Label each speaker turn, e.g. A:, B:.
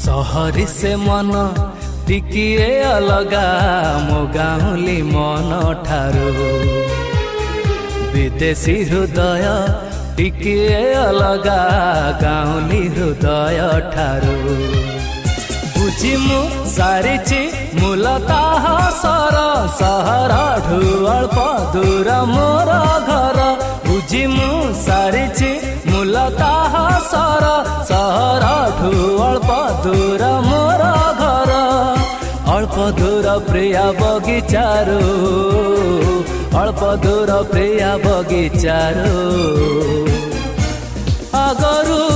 A: सहरी से मन टिकिए अलगा मो गाउली मन ठारू विदेशी हृदय टिकिए अलगा गाउली हृदय ठारू बुझी मु सारिची मूलता सर सहर ढु अल्प दूर मोर घर बुझी मु सारिची मूलता सर सहर ढु अल्प दूर मोर घर अल्प दूर प्रिया बगीचारू अल्प दूर प्रिया बगीचारू आगरू